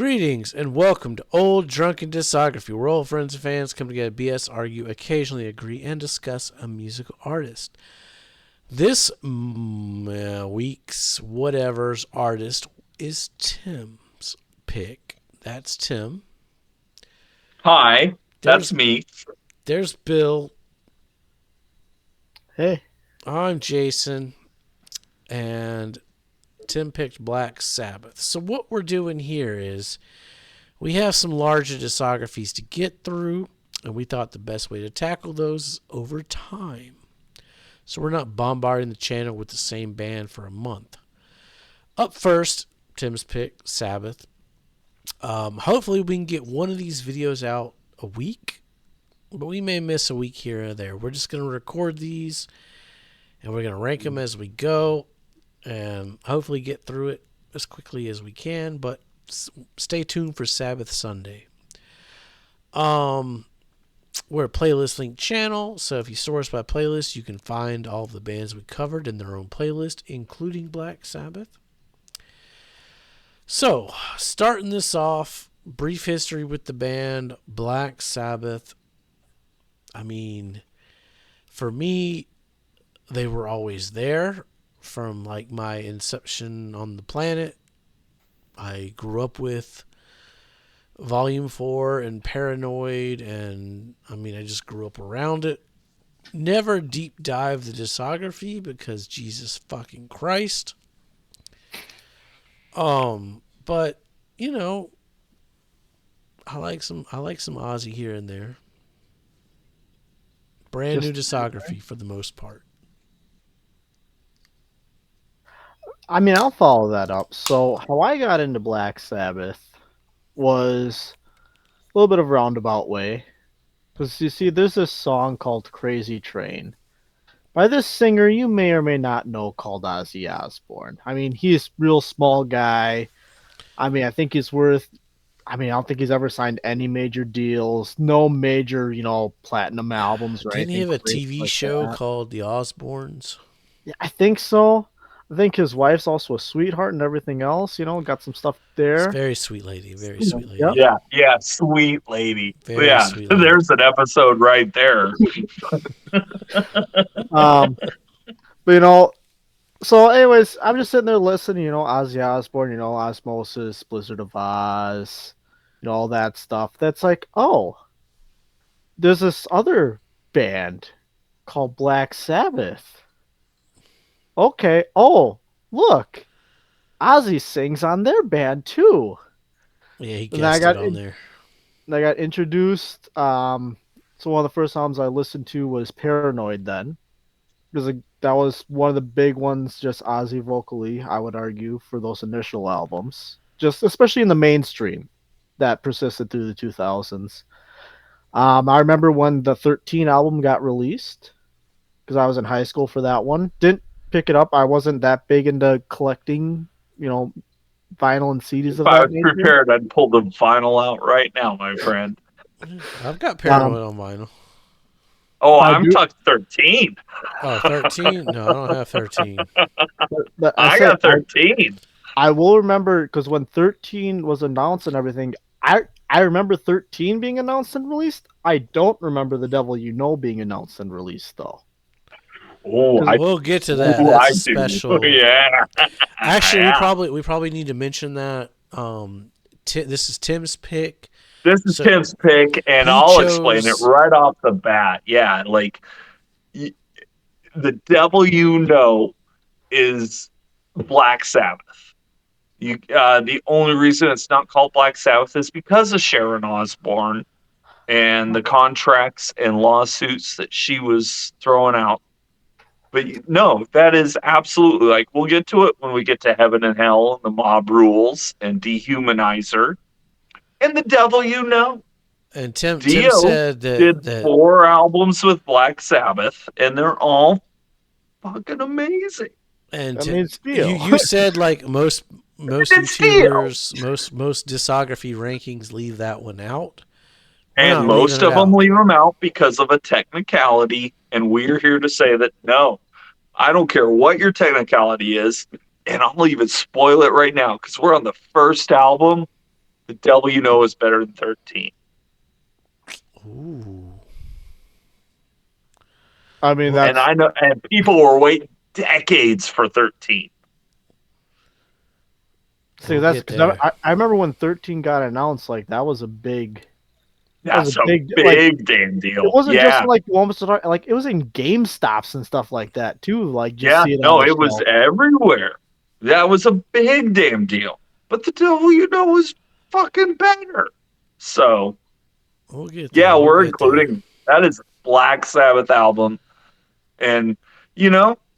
Greetings and welcome to Old Drunken Discography, where old friends and fans come together, BS, argue, occasionally agree, and discuss a musical artist. This week's whatever's artist is Tim's pick. That's Tim. Hi, that's me. There's Bill. Hey. I'm Jason. And Tim picked Black Sabbath. So what we're doing here is we have some larger discographies to get through, and we thought the best way to tackle those is over time. So we're not bombarding the channel with the same band for a month. Up first, Tim's pick, Sabbath. Hopefully we can get one of these videos out a week, but we may miss a week here or there. We're just going to record these, and we're going to rank them as we go, and hopefully get through it as quickly as we can, but stay tuned for Sabbath Sunday. We're a playlist link channel, so if you source by playlist, you can find all of the bands we covered in their own playlist, including Black Sabbath. So, starting this off, brief history with the band, Black Sabbath. I mean, for me, they were always there from like my inception on the planet. I grew up with Volume 4 and Paranoid, and I mean, I just grew up around it. Never deep dive the discography because Jesus fucking Christ. But you know, I like some Ozzy here and there. Brand new discography for the most part. I mean, I'll follow that up. So, how I got into Black Sabbath was a little bit of a roundabout way. Because, you see, there's this song called Crazy Train by this singer you may or may not know called Ozzy Osbourne. I mean, he's a real small guy. I mean, I don't think he's ever signed any major deals. No major, platinum albums or Didn't he have a TV like show that. called The Osbournes? Yeah, I think so. I think his wife's also a sweetheart and everything else. Got some stuff there. It's very sweet lady. Very sweet lady. Yep. Yeah, sweet lady. Very sweet lady. There's an episode right there. But so anyways, I'm just sitting there listening, Ozzy Osbourne, Osmosis, Blizzard of Oz, all that stuff. That's like, oh, there's this other band called Black Sabbath. Okay. Oh, look, Ozzy sings on their band too. Yeah, he guested on there. And I got introduced. So one of the first albums I listened to was Paranoid then. Because that was one of the big ones, just Ozzy vocally, I would argue, for those initial albums. Just especially in the mainstream that persisted through the 2000s. I remember when the 13 album got released, because I was in high school for that one. Didn't pick it up. I wasn't that big into collecting, vinyl and CDs of If I was that nature. prepared, I'd pull the vinyl out right now, my friend. I've got Paranoid on vinyl. Oh, I'm talking 13. Oh, 13? No, I don't have 13. But I got 13. I will remember, because when 13 was announced and everything, I remember 13 being announced and released. I don't remember The Devil You Know being announced and released, though. Oh, we'll get to that. That's a special. Yeah. Actually, we probably need to mention that. This is Tim's pick. This is Tim's pick, and I'll explain it right off the bat. Yeah, like The Devil You Know is Black Sabbath. The only reason it's not called Black Sabbath is because of Sharon Osbourne and the contracts and lawsuits that she was throwing out. But no, that is absolutely, like, we'll get to it when we get to Heaven and Hell and the Mob Rules and Dehumanizer and The Devil You Know. And Tim said that did 4 albums with Black Sabbath, and they're all fucking amazing. And you said like most YouTubers, most discography rankings leave that one out. And most of them leave them out because of a technicality, and we're here to say that no, I don't care what your technicality is, and I'll even spoil it right now because we're on the first album. The Devil You Know is better than 13. Ooh. I mean, And that's I know, and people were waiting decades for 13. see, We'll that's get because there. I remember when 13 got announced, like that was a big, That's a like big damn it deal. wasn't just Yeah. in, like the ones that like it was in GameStops and stuff like that too. Like just Yeah. see it on No, the it was shelf. everywhere. That was a big damn deal. But The Devil You Know is fucking better. So, We'll get yeah, there. We'll we're get there. including that is a Black Sabbath album. And,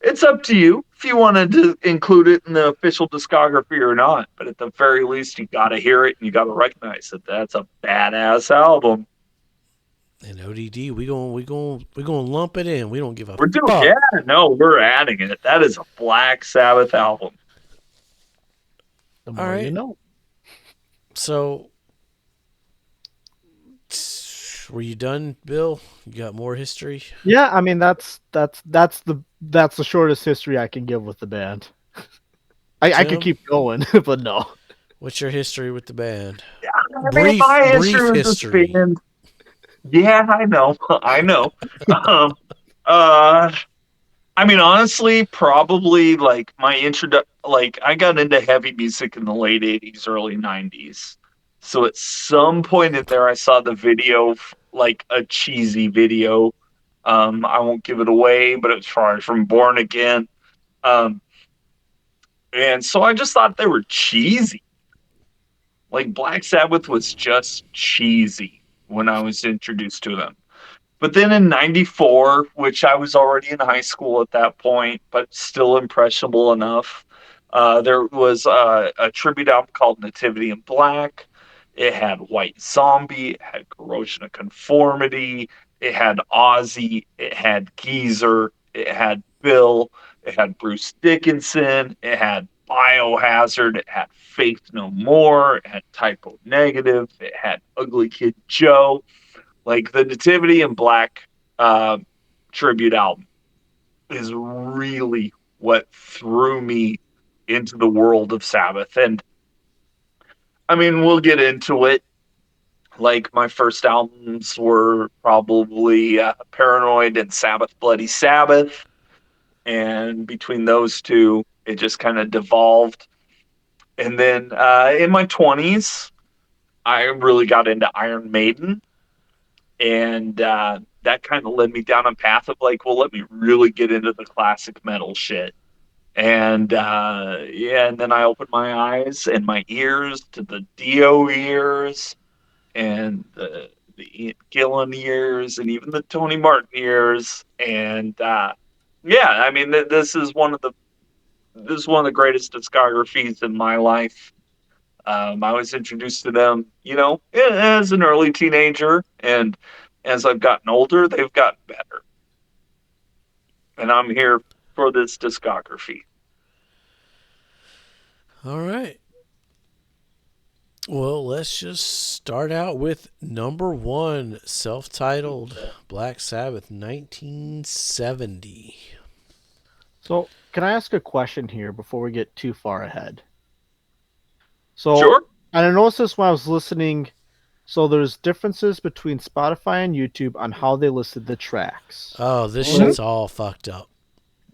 it's up to you if you wanted to include it in the official discography or not. But at the very least, you got to hear it and you got to recognize that that's a badass album. And ODD, we gonna lump it in. We don't give a We're doing, fuck. yeah, no, we're adding it. That is a Black Sabbath album. The All more you right. know. So, were you done, Bill? You got more history? Yeah, I mean that's the shortest history I can give with the band. I could Tim, keep going, but no. what's your history with the band? Yeah, I mean, Brief, my brief history with this history. band, yeah, I know, I know. Um, uh, I mean, honestly, probably like my like I got into heavy music in the late 80s, early 90s. So at some point in there, I saw the video, like a cheesy video. I won't give it away, but it was probably from Born Again. Um, and so I just thought they were cheesy. Like Black Sabbath was just cheesy when I was introduced to them. But then in 94, which I was already in high school at that point, but still impressionable enough, there was a tribute album called Nativity in Black. It had White Zombie, it had Corrosion of Conformity, it had Ozzy, it had Geezer, it had Bill, it had Bruce Dickinson, it had Biohazard, it had Faith No More, it had Typo Negative, it had Ugly Kid Joe. Like the Nativity in Black uh, tribute album is really what threw me into the world of Sabbath. And I mean, we'll get into it. Like my first albums were probably Paranoid and Sabbath Bloody Sabbath. And between those two, it just kind of devolved. And then in my 20s, I really got into Iron Maiden. And that kind of led me down a path of like, well, let me really get into the classic metal shit. And yeah, and then I opened my eyes and my ears to the Dio ears and the Ian Gillan ears and even the Tony Martin ears. And yeah, I mean, this is one of the greatest discographies in my life. I was introduced to them, as an early teenager, and as I've gotten older, they've gotten better. And I'm here for this discography. All right. Well, let's just start out with number one, self-titled Black Sabbath, 1970. So can I ask a question here before we get too far ahead? So Sure. and I noticed this when I was listening. So there's differences between Spotify and YouTube on how they listed the tracks. Oh, this Mhm. shit's all fucked up.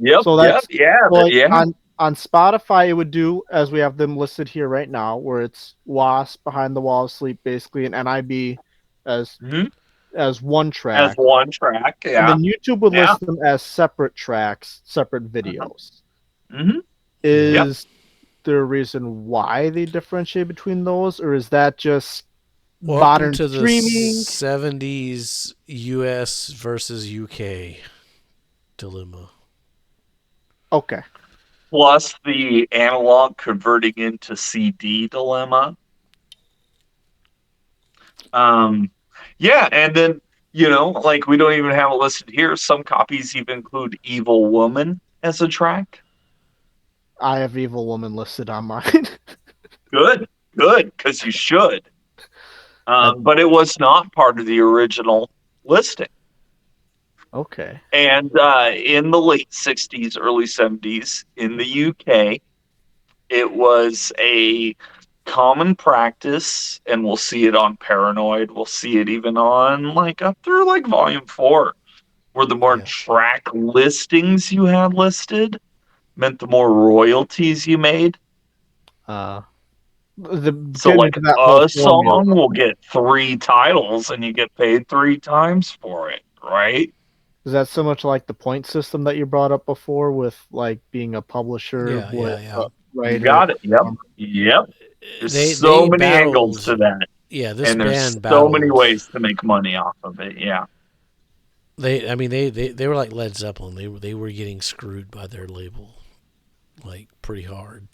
Yep. So Yep. that's Yeah. so like Yeah. on Spotify it would do as we have them listed here right now, where it's Wasp, Behind the Wall of Sleep, basically, and NIB as Mhm. as one As track. one track. And Yeah. then YouTube would Yeah. list them as separate tracks, separate videos. Mm-hmm. Yeah. Is there a reason why they differentiate between those, or is that just Welcome modern to the streaming? 70s US versus UK dilemma. Okay. Plus the analog converting into CD dilemma. Um, yeah, and then like we don't even have it listed here. Some copies even include "Evil Woman" as a track. I have Evil Woman listed on mine. Good, good, because you should. I, But it was not part of the original listing. okay. And in the late '60s, early '70s, in the UK, it was a common practice, and we'll see it on Paranoid. We'll see it even on like up through like Volume 4, where the more track listings you had listed meant the more royalties you made. So like into that whole a formula. song will get 3 titles and you get paid 3 times for it, right? Is that so much like the point system that you brought up before with like being a publisher with Yeah. a You writer? got it. Yep. There's so They many angles battled. to that. Yeah, this And there's band so many battled. ways to make money off of it. Yeah. They were like Led Zeppelin. They were getting screwed by their label, like pretty hard.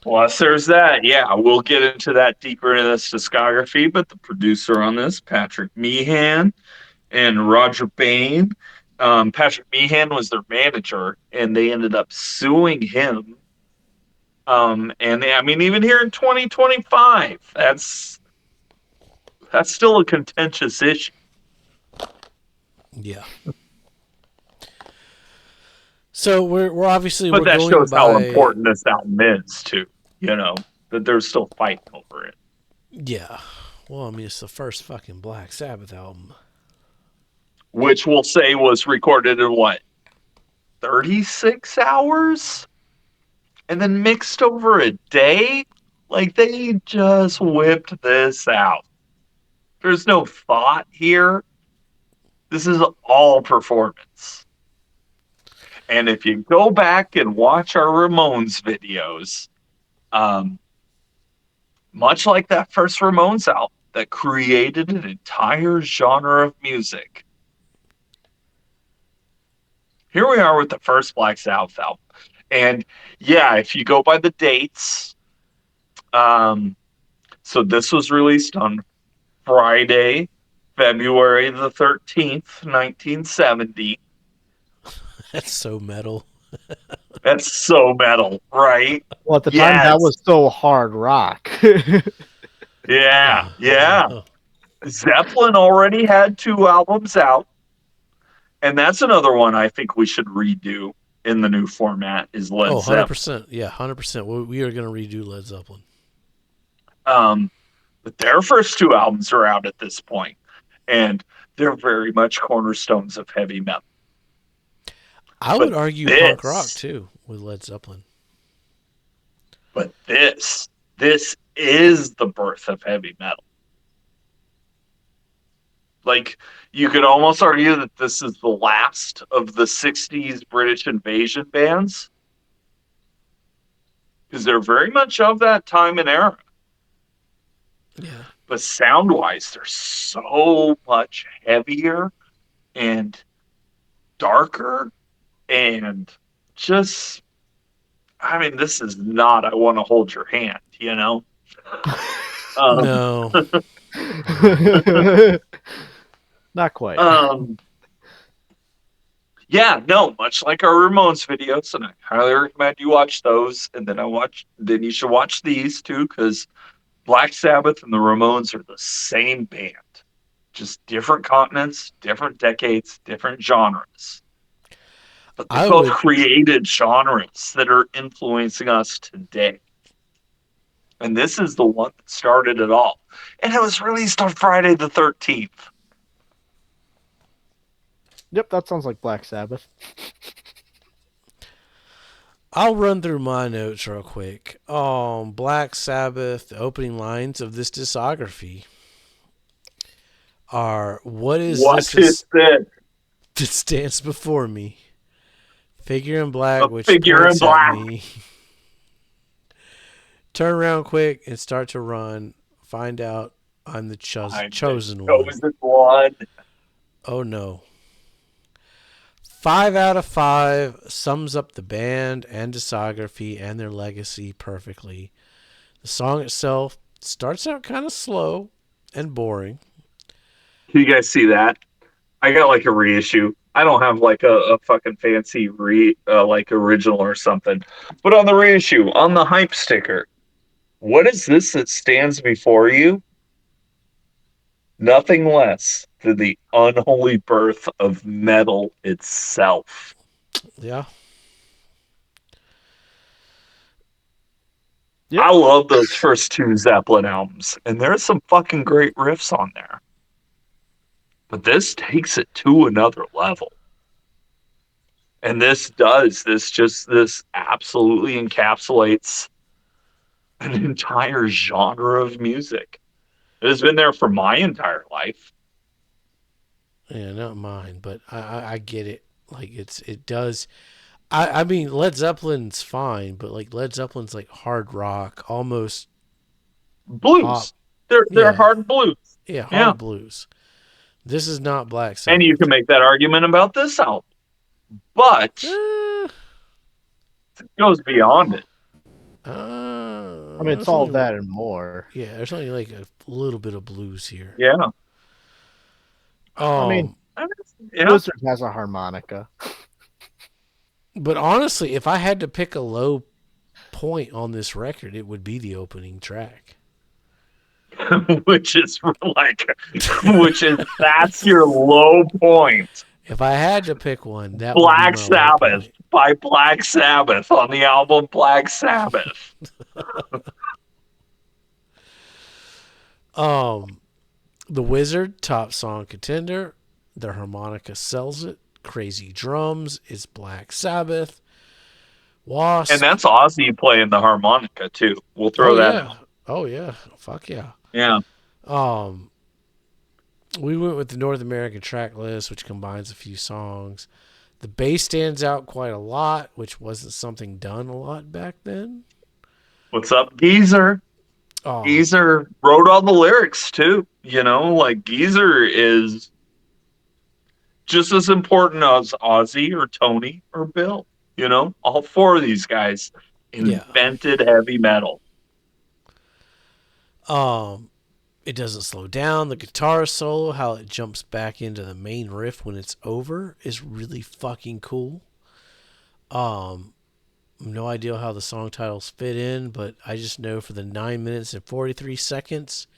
Plus, there's that. Yeah, we'll get into that deeper in this discography. But the producer on this, Patrick Meehan and Roger Bain. Patrick Meehan was their manager, and they ended up suing him. I mean, even here in 2025, that's still a contentious issue. Yeah. So we're obviously But we're that going shows how by. important this album is, too. You know, that they're still fighting over it. Yeah. Well, I mean, it's the first fucking Black Sabbath album. Which we'll say was recorded in what, 36 hours? And then mixed over a day? Like, they just whipped this out. There's no thought here. This is all performance. And if you go back and watch our Ramones videos, much like that first Ramones album that created an entire genre of music, here we are with the first Black Sabbath album. And yeah, if you go by the dates, so this was released on Friday, February the 13th, 1970. That's so metal. That's so metal, right? Well, at the time, that Yes. was so hard rock. Yeah. Yeah. Oh. Zeppelin already had 2 albums out. And that's another one I think we should redo in the new format is Led Zeppelin. 100%. Yeah, 100%. We are going to redo Led Zeppelin. But their first 2 albums are out at this point, and they're very much cornerstones of heavy metal. I would argue punk rock too with Led Zeppelin. But this is the birth of heavy metal. Like, you could almost argue that this is the last of the 60s British invasion bands, because they're very much of that time and era. Yeah. But sound-wise, they're so much heavier and darker and just, I mean, this is not I Want to Hold Your Hand, you know? No. Not quite. Yeah, no, much like our Ramones videos, and I highly recommend you watch those. And then you should watch these too, because Black Sabbath and the Ramones are the same band, just different continents, different decades, different genres. But they both created genres that are influencing us today. And this is the one that started it all. And it was released on Friday the 13th. Yep, that sounds like Black Sabbath. I'll run through my notes real quick. Black Sabbath, the opening lines of this discography are, what is this that stands before me? Figure in black, which points at me. Turn around quick and start to run. Find out I'm the chosen one. Oh no. 5 out of 5 sums up the band and discography and their legacy perfectly. The song itself starts out kind of slow and boring. Can you guys see that? I got like a reissue. I don't have like a fucking fancy like original or something. But on the reissue, on the hype sticker, what is this that stands before you? Nothing less than the unholy birth of metal itself. Yeah. Yeah. I love those first two Zeppelin albums, and there's some fucking great riffs on there. But this takes it to another level. And this absolutely encapsulates an entire genre of music. It has been there for my entire life. Yeah, not mine, but I get it. Like it does. I mean Led Zeppelin's fine, but like Led Zeppelin's like hard rock, almost pop. Blues. They're Yeah, hard blues. yeah, Yeah. hard blues. This is not Black And you Sabbath. can make that argument about this album. But Uh, it goes beyond it. I mean, it's there's all only that and more. yeah, there's only like a little bit of blues here. Yeah. I mean, Um, Yeah. Blizzard has a harmonica. but honestly, if I had to pick a low point on this record, it would be the opening track. which is that's your low point. If I had to pick one, that would be Black my low Sabbath point. by Black Sabbath on the album Black Sabbath. The Wizard, top song contender. Their harmonica sells it. Crazy drums is Black Sabbath. Wasp. And that's Ozzy playing the harmonica too. We'll throw that out. Oh yeah. Fuck yeah. Yeah. We went with the North American track list, which combines a few songs. The bass stands out quite a lot, which wasn't something done a lot back then. What's up, Geezer? Oh, Geezer wrote all the lyrics too. You know, like Geezer is just as important as Ozzy or Tony or Bill. You know, all four of these guys invented heavy metal. It doesn't slow down. The guitar solo, how it jumps back into the main riff when it's over, is really fucking cool. No idea how the song titles fit in, but I just know for the 9 minutes and 43 seconds,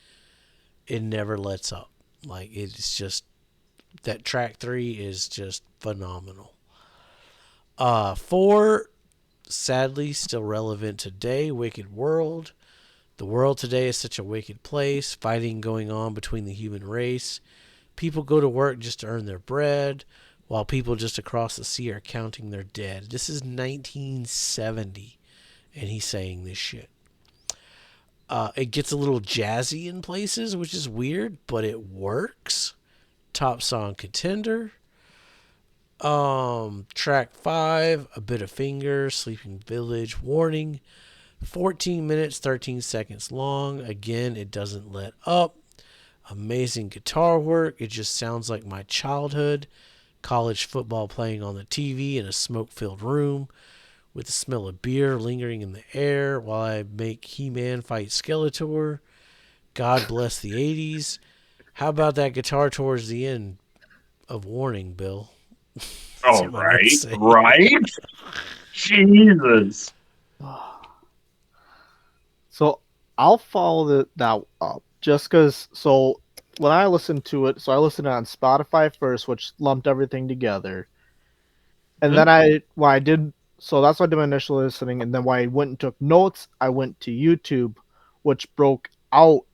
it never lets up. Like, it's just, that track 3 is just phenomenal. 4, sadly, still relevant today, Wicked World. The world today is such a wicked place, fighting going on between the human race. People go to work just to earn their bread, while people just across the sea are counting their dead. This is 1970, and he's saying this shit. It gets a little jazzy in places, which is weird, but it works. Top song contender. Track 5, A Bit of Finger, Sleeping Village, Warning. 14 minutes, 13 seconds long. Again, it doesn't let up. Amazing guitar work. It just sounds like my childhood. College football playing on the TV in a smoke-filled room with the smell of beer lingering in the air while I make He-Man fight Skeletor. God bless the 80s. How about that guitar towards the end of Warning, Bill? All right. Jesus. So I'll follow that up just because. So when I listened to it, so I listened on Spotify first, which lumped everything together, and then when I did, so that's why I did my initial listening, and then when I went and took notes, I went to YouTube, which broke out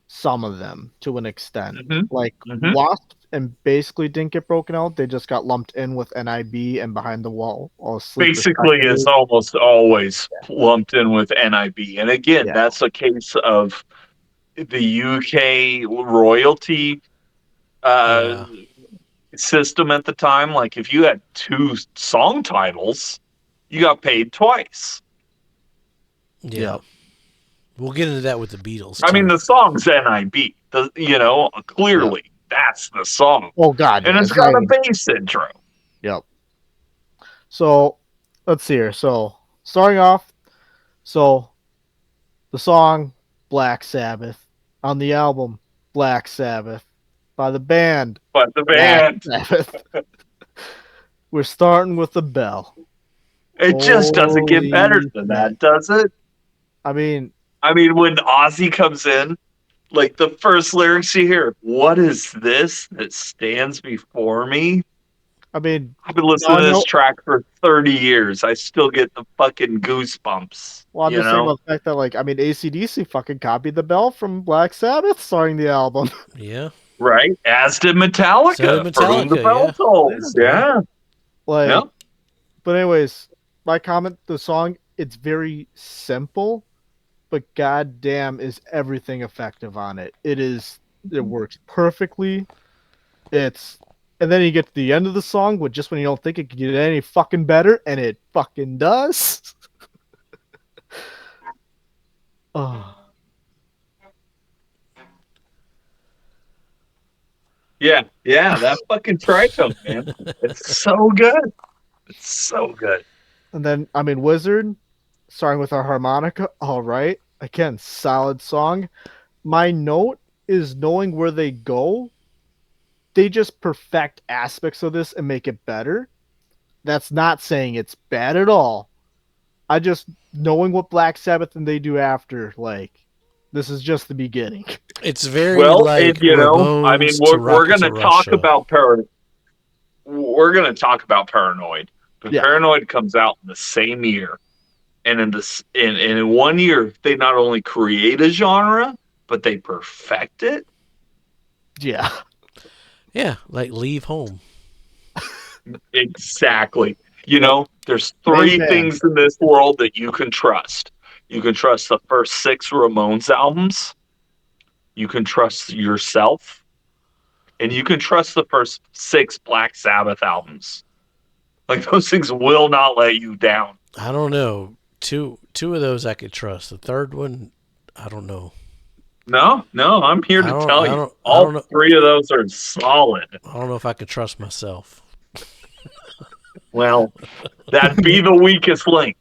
some of them to an extent. Like Wasp and basically didn't get broken out; they just got lumped in with NIB and Behind the Wall. Basically, it's almost always lumped in with NIB, and again, that's a case of the UK royalty system at the time. Like, if you had 2 song titles, you got paid twice. Yeah. We'll get into that with the Beatles. I mean, the song's NIB. Clearly, that's the song. Oh, God. And it's got a bass intro. Yep. So, let's see here. So, starting off, so the song Black Sabbath on the album Black Sabbath by the band. But the band. Black Sabbath. We're starting with the bell. It just doesn't get better than that, does it? I mean, when Ozzy comes in, like the first lyrics you hear, "What is this that stands before me?" I mean, I've been listening I to this know. track for 30 years. I still get the fucking goosebumps, Well, I'm you just saying know? about the fact that, like, I mean, AC/DC fucking copied the bell from Black Sabbath starring the album. Yeah. Right? As did So did Metallica, for whom the Metallica. bell Yeah. tolls. Yeah. Yeah. Like, Yep. but anyways, my comment, the song, it's very simple, but goddamn is everything effective on it. It works perfectly. It's and then you get to the end of the song, with just when you don't think it could get any fucking better, and it fucking does. Oh, Yeah. Yeah. That fucking tritone, man. It's so good. It's so good. and then I mean, Wizard, starting with our harmonica. All right, again, solid song. My note is knowing where they go. They just perfect aspects of this and make it better. That's not saying it's bad at all. I just knowing what Black Sabbath and they do after, like, this is just the beginning. It's very Well, and like I mean, Ramones to we're Rocket to gonna talk Russia. about Paranoid, but Yeah, Paranoid comes out in the same year, and in 1 year they not only create a genre, but they perfect it. yeah, Yeah, like Leave Home. Exactly. yep. There's Main three band. things in this world that you can trust. You can trust the first six Ramones albums. You can trust yourself, and you can trust the first six Black Sabbath albums. Like those things will not let you down. I don't know. Two of those I could trust. The third one, I don't know. No, no, I'm here I to don't. tell I you. don't. I All don't know. three of those are solid. I don't know if I could trust myself. Well, that'd be the weakest link.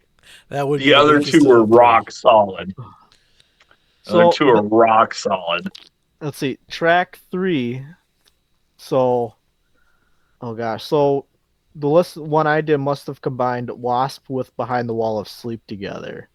That would be The the other two weakest of are the three. rock solid. The other So two are rock solid. let's see, track 3. So, oh gosh, so the list one I did must have combined Wasp with Behind the Wall of Sleep together.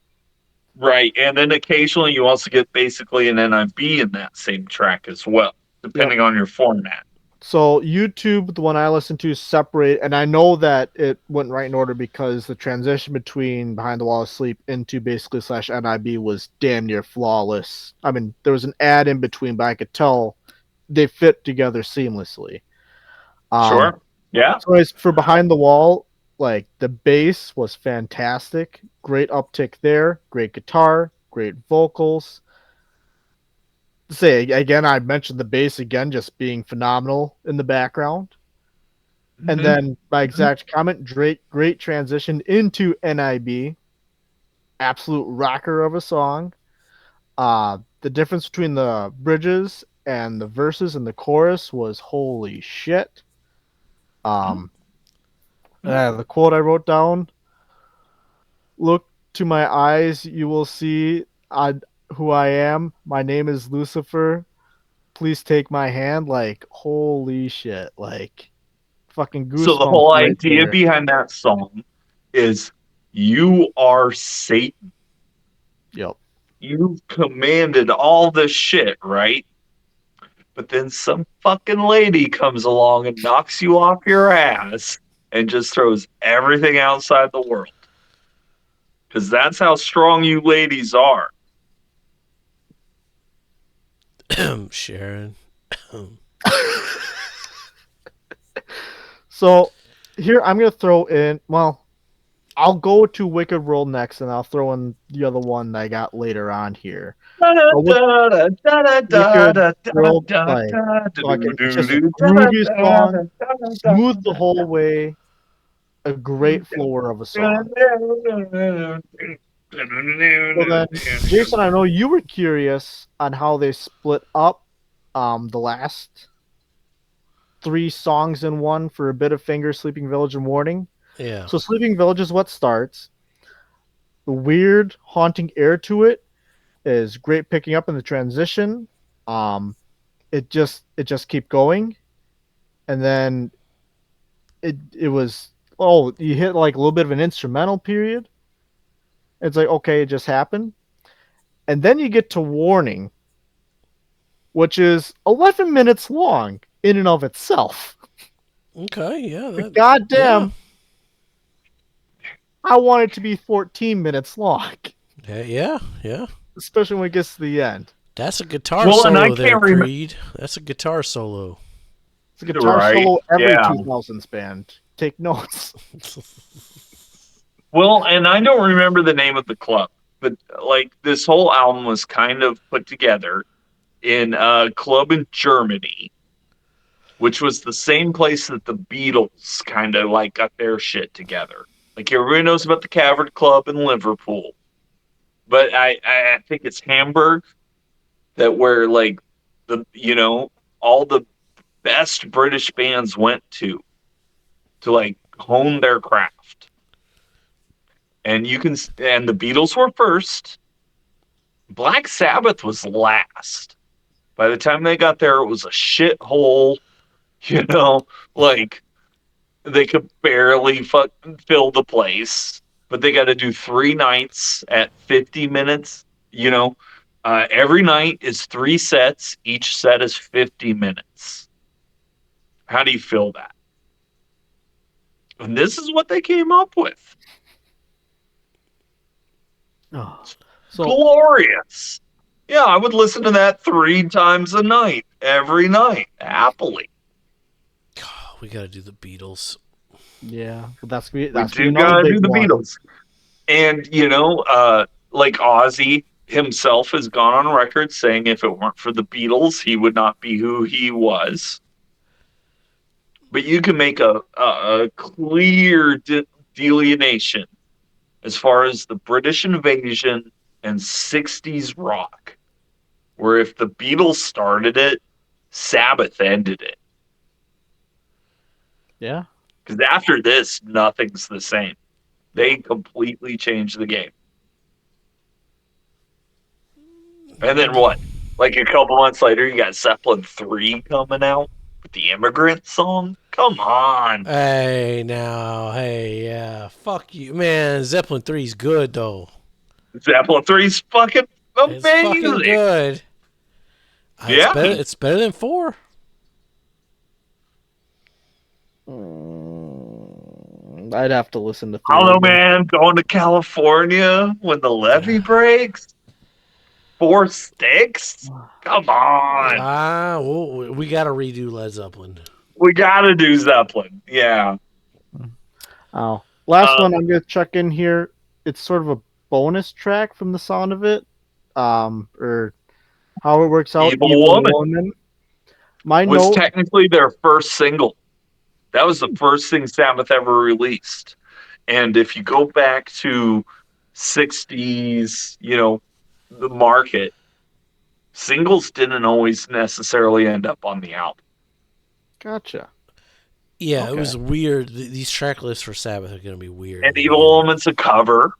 Right. And then occasionally you also get basically an NIB in that same track as well, Yep. depending on your format. So YouTube, the one I listened to, separate, and I know that it went right in order because the transition between Behind the Wall of Sleep into basically slash NIB was damn near flawless. I mean, there was an ad in between, but I could tell they fit together seamlessly. Um, Sure. Yeah. so as for Behind the Wall, like the bass was fantastic, great uptick there, great guitar, great vocals. Say again, I mentioned the bass again, just being phenomenal in the background. And Mm-hmm. then my exact comment, great transition into NIB, absolute rocker of a song. The difference between the bridges and the verses and the chorus was holy shit. Um, the quote I wrote down: "Look to my eyes, you will see who I am. My name is Lucifer. Please take my hand." Like holy shit, like fucking So the goosebumps whole right idea there. behind that song is you are Satan. Yep. You've commanded all this shit, right? But then some fucking lady comes along and knocks you off your ass and just throws everything outside the world. Because that's how strong you ladies are. Sharon. So here I'm gonna throw in. Well, I'll go to Wicked World next, and I'll throw in the other one that I got later on here. But with Wicked World, like, it's just a groovy song, smooth the whole way, a great flower of a song. So then, Jason, I know you were curious on how they split up the last 3 songs in one for A Bit of Finger, Sleeping Village, and Warning. Yeah. So Sleeping Village is what starts. The weird, haunting air to it is great picking up in the transition. Um, it just keep going, and then it was you hit like a little bit of an instrumental period. It's like okay, it just happened, and then you get to Warning, which is 11 minutes long in and of itself. Okay, yeah. But goddamn, Yeah. I want it to be 14 minutes long, Yeah. especially when it gets to the end. That's a guitar Well, and I solo there, can't remember. Creed. That's a guitar solo. It's a guitar Right? solo every Yeah. 2000s band. Take notes. Well, and I don't remember the name of the club, but like this whole album was kind of put together in a club in Germany, which was the same place that the Beatles kind of like got their shit together. Like everybody knows about the Cavern Club in Liverpool, but I think it's Hamburg that where like the all the best British bands went to like hone their craft. And the Beatles were first. Black Sabbath was last. By the time they got there, it was a shithole. You know, like they could barely fill the place, but they got to do 3 nights at 50 minutes. Every night is 3 sets. Each set is 50 minutes. How do you feel that? And this is what they came up with. Oh. So Glorious. Yeah, I would listen to that 3 times a night, every night, happily. God, we got to do the Beatles. yeah, but that's We gonna be do another gotta big do the one. Beatles. And, like Ozzy himself has gone on record saying if it weren't for the Beatles, he would not be who he was. But you can make a clear delineation as far as the British invasion and 60s rock, where if the Beatles started it, Sabbath ended it. Yeah. Because after this, nothing's the same. They completely changed the game. And then what? Like a couple months later, you got Zeppelin 3 coming out with the Immigrant song? Come on. Hey, now. Hey, yeah. Fuck you. Man, Zeppelin 3's good, though. Zeppelin 3's fucking It's fucking amazing. good. Yeah. It's better than 4. I'd have to listen to 3 Hollow again. Man going to California when the levee breaks. 4 sticks? Come on. We got to redo Led Zeppelin. We got to do Zeppelin. Yeah. Oh, last Uh, one I'm gonna check in here. It's sort of a bonus track from the sound of it, or how it works out. Evil Evil Woman Woman. My was note. technically their first single. That was the first thing Sabbath ever released. And if you go back to 60s, the market, singles didn't always necessarily end up on the album. Gotcha. Yeah, Okay. it was weird. These track lists for Sabbath are going to be weird. And Evil Woman's a cover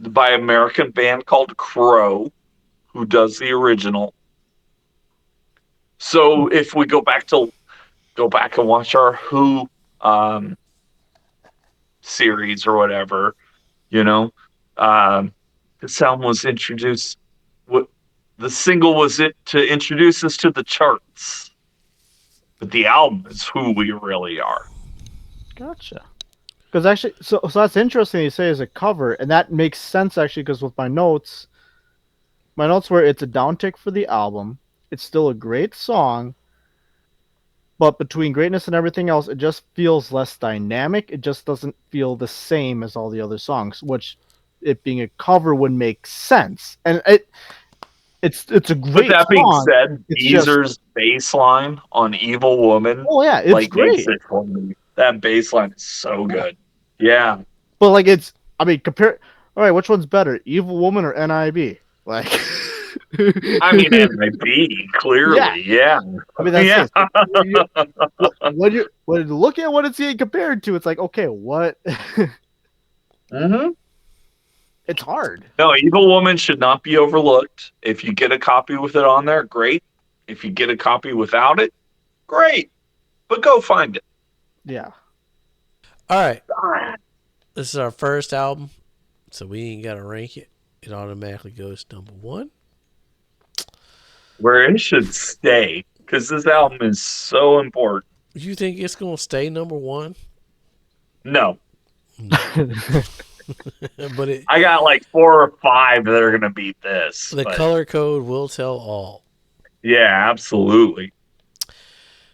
by an American band called Crow, who does the original. So if we go back and watch our Who series or whatever, this album was introduced. What the single was it to introduce us to the charts, but the album is who we really are. Gotcha. Because actually, so that's interesting. You say as a cover, and that makes sense actually. Because with my notes were it's a downtick for the album. It's still a great song, but between greatness and everything else, it just feels less dynamic. It just doesn't feel the same as all the other songs, which it being a cover would make sense. And it's a great But that being song. said, It's Weezer's bass line on Evil Woman oh yeah, it's makes great. it for me. That bass line is so good. Yeah. But like compare. All right, which one's better, Evil Woman or NIB? Like, I mean, NIB, clearly. Yeah. I mean, that's Yeah. when you look at what it's being compared to, it's like, okay, what? Mm-hmm. It's hard. No, Evil Woman should not be overlooked. If you get a copy with it on there, great. If you get a copy without it, great. But go find it. Yeah. All right. This is our first album, so we ain't got to rank it. It automatically goes number 1. Where it should stay, because this album is so important. You think it's gonna stay number one? No. But I got like 4 or 5 that are going to beat this. the But color code will tell all. yeah, absolutely.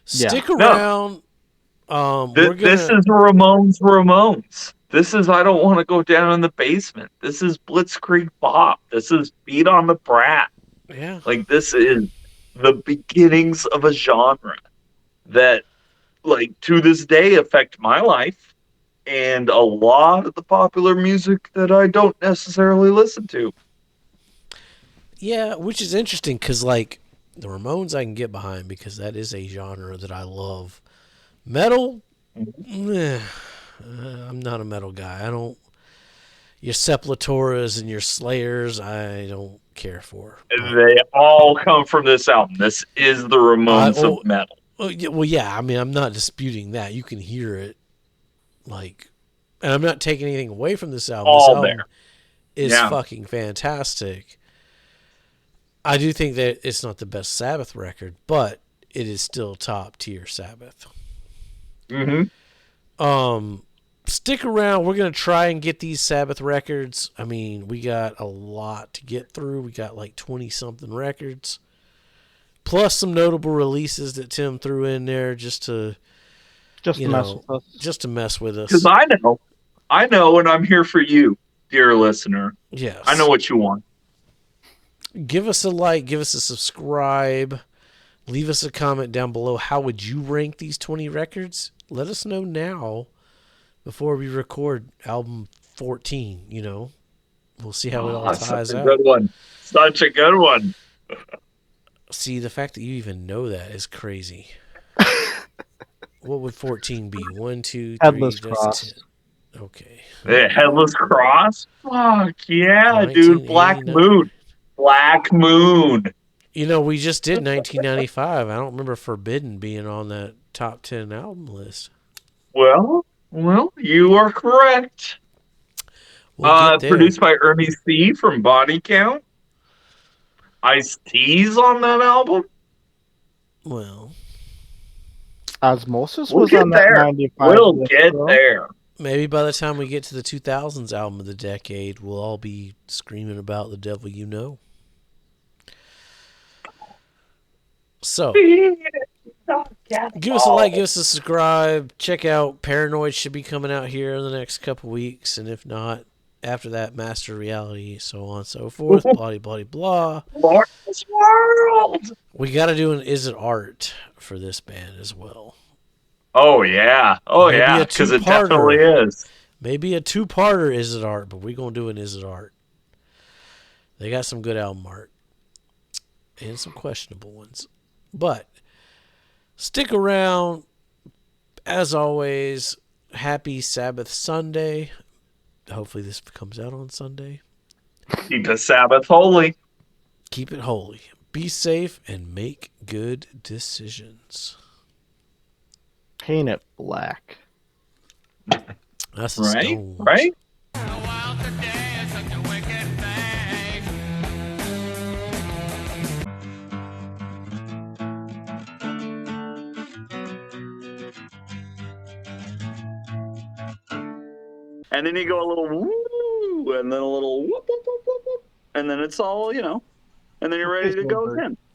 Stick No. around. We're This gonna. is Ramones. This is I Don't Want to Go Down in the Basement. This is Blitzkrieg Bop. This is Beat on the Brat. Yeah. Like, this is the beginnings of a genre that, like, to this day affect my life and a lot of the popular music that I don't necessarily listen to. Yeah, which is interesting because, like, the Ramones I can get behind because that is a genre that I love. Metal, I'm not a metal guy. I don't. Your Sepulturas and your Slayers, I don't care for. They all come from this album. This is the Ramones of metal. Well, yeah. I mean, I'm not disputing that. You can hear it, like, and I'm not taking anything away from this album. This All album there. is fucking fantastic. I do think that it's not the best Sabbath record, but it is still top tier Sabbath. Stick around. We're going to try and get these Sabbath records. I mean, we got a lot to get through. We got like 20-something records. Plus some notable releases that Tim threw in there just to mess with us. Because I know, and I'm here for you, dear listener. Yes. I know what you want. Give us a like. Give us a subscribe. Leave us a comment down below. How would you rank these 20 records? Let us know now before we record album 14, We'll see how it all ties out. Such a good one. Such a good one. See, the fact that you even know that is crazy. What would 14 be? 1, 2, 3, Headless Cross. 10. Okay. Headless Cross? Fuck yeah, dude. Black Moon. Black Moon. We just did 1995. I don't remember Forbidden being on that top 10 album list. Well, you are correct. Produced by Ernie C. from Body Count. Ice-T's on that album. Well, Osmosis was on that 95. We'll get there. Maybe by the time we get to the 2000s album of the decade, we'll all be screaming about The Devil You Know. So, give us a like, give us a subscribe. Check out Paranoid, should be coming out here in the next couple weeks. And if not, after that, Master Reality, so on and so forth. Blah, blah, blah. Lord's World. We got to do an Is It Art for this band as well. Oh, yeah. Because it definitely is. Maybe a 2-parter Is It Art, but we're going to do an Is It Art. They got some good album art. And some questionable ones. But stick around. As always, happy Sabbath Sunday. Hopefully this comes out on Sunday. Keep the Sabbath holy. Keep it holy. Be safe and make good decisions. Paint it black. That's the Stones. Right? And then you go a little woo, and then a little whoop, whoop, whoop, whoop, whoop, and then it's all, and then you're ready to go again.